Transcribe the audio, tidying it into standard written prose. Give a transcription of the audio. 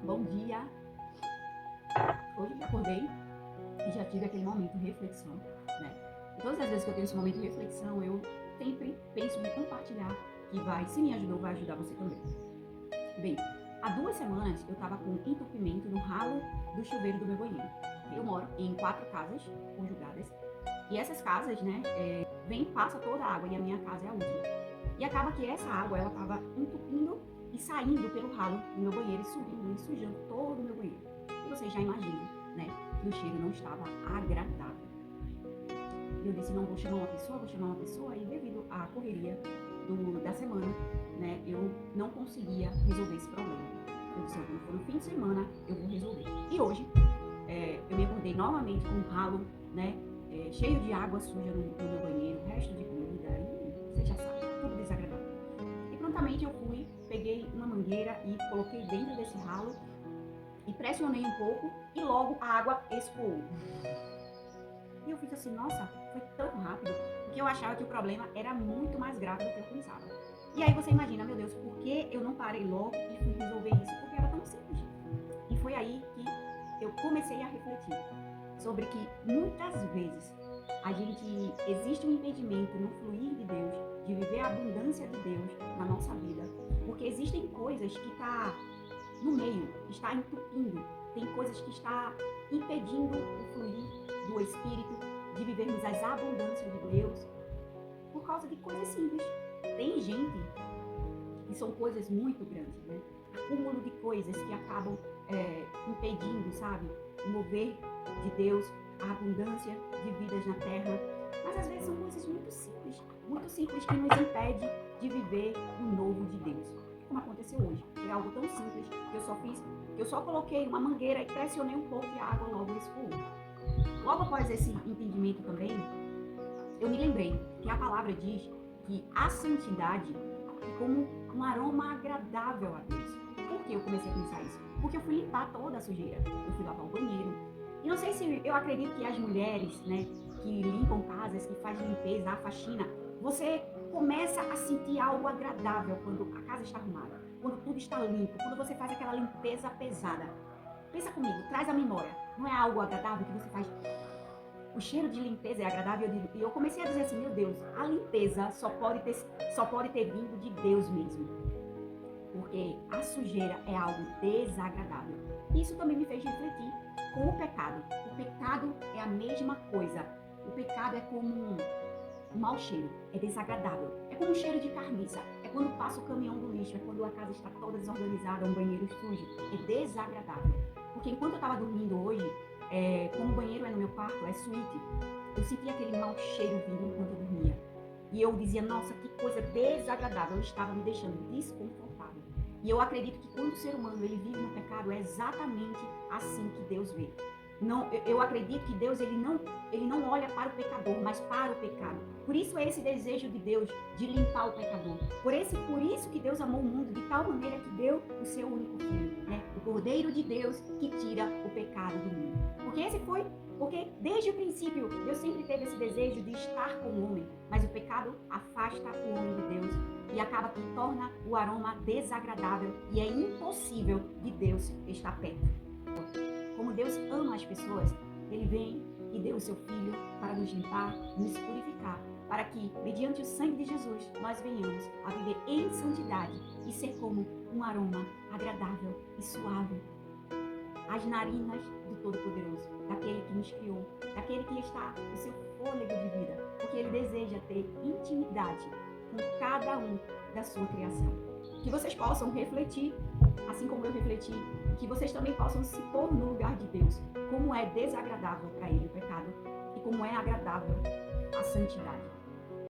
Bom dia! Hoje eu acordei e já tive aquele momento de reflexão, né? E todas as vezes que eu tenho esse momento de reflexão, eu sempre penso em compartilhar, que se me ajudou, vai ajudar você também. Bem, há 2 semanas eu estava com entupimento no ralo do chuveiro do meu banheiro. Eu moro em 4 casas conjugadas e essas casas, né, passa toda a água e a minha casa é a última. E acaba que essa água, ela estava entupindo e saindo pelo ralo do meu banheiro e subindo e sujando todo o meu banheiro. E vocês já imaginam, né, que o cheiro não estava agradável. E eu disse, não, vou chamar uma pessoa, e devido à correria da semana, né, eu não conseguia resolver esse problema. Eu disse, quando for no fim de semana, eu vou resolver. E hoje, eu me acordei novamente com um ralo, né, cheio de água suja no meu banheiro, resto de comida, e você já sabe, tudo desagradável. E prontamente eu fui, peguei uma mangueira e coloquei dentro desse ralo e pressionei um pouco e logo a água escoou. E eu fiz assim, nossa, foi tão rápido, porque eu achava que o problema era muito mais grave do que eu pensava. E aí você imagina, meu Deus, por que eu não parei logo e fui resolver isso? Porque era tão simples. E foi aí que eu comecei a refletir sobre que muitas vezes existe um impedimento no fluir de Deus, de viver a abundância de Deus na nossa vida, porque existem coisas que está no meio, está entupindo, tem coisas que está impedindo o fluir do Espírito, de vivermos as abundâncias de Deus, por causa de coisas simples. Tem gente que são coisas muito grandes, né? Acúmulo de coisas que acabam impedindo, sabe, o mover de Deus, a abundância de vidas na terra. Mas às vezes são coisas muito simples que nos impede de viver o novo de Deus. Como aconteceu hoje. Foi algo tão simples que eu só coloquei uma mangueira e pressionei um pouco e a água logo escoou. Logo após esse entendimento também, eu me lembrei que a palavra diz que a santidade é como um aroma agradável a Deus. Por que eu comecei a pensar isso? Porque eu fui limpar toda a sujeira. Eu fui lavar o banheiro. E não sei se eu acredito que as mulheres, né, que limpam casas, que fazem limpeza, a faxina, você começa a sentir algo agradável quando a casa está arrumada, quando tudo está limpo, quando você faz aquela limpeza pesada. Pensa comigo, traz a memória. Não é algo agradável que você faz? O cheiro de limpeza é agradável. E eu comecei a dizer assim, meu Deus, a limpeza só pode ter vindo de Deus mesmo. Porque a sujeira é algo desagradável. E isso também me fez refletir com o pecado. O pecado é a mesma coisa. O pecado é como um mau cheiro, é desagradável. É como um cheiro de carniça. É quando passa o caminhão do lixo, é quando a casa está toda desorganizada, um banheiro sujo. É desagradável. Porque enquanto eu estava dormindo hoje, como o banheiro é no meu quarto, é suíte, eu sentia aquele mau cheiro vindo enquanto eu dormia. E eu dizia, nossa, que coisa desagradável, eu estava me deixando desconfortável. E eu acredito que quando o ser humano ele vive no pecado, é exatamente assim que Deus vê. Não, eu acredito que Deus ele não olha para o pecador, mas para o pecado. Por isso é esse desejo de Deus de limpar o pecador. Por isso que Deus amou o mundo de tal maneira que deu o seu único filho, né? O Cordeiro de Deus que tira o pecado do mundo. Porque desde o princípio Deus sempre teve esse desejo de estar com o homem, mas o pecado afasta o homem de Deus e acaba que torna o aroma desagradável e é impossível de Deus estar perto. Como Deus ama as pessoas, Ele vem e deu o seu Filho para nos limpar, nos purificar, para que, mediante o sangue de Jesus, nós venhamos a viver em santidade e ser como um aroma agradável e suave às narinas do Todo-Poderoso, daquele que nos criou, daquele que está no seu fôlego de vida, porque Ele deseja ter intimidade com cada um da sua criação. Que vocês possam refletir, assim como eu refleti, que vocês também possam se pôr no lugar de Deus, como é desagradável para Ele o pecado e como é agradável a santidade.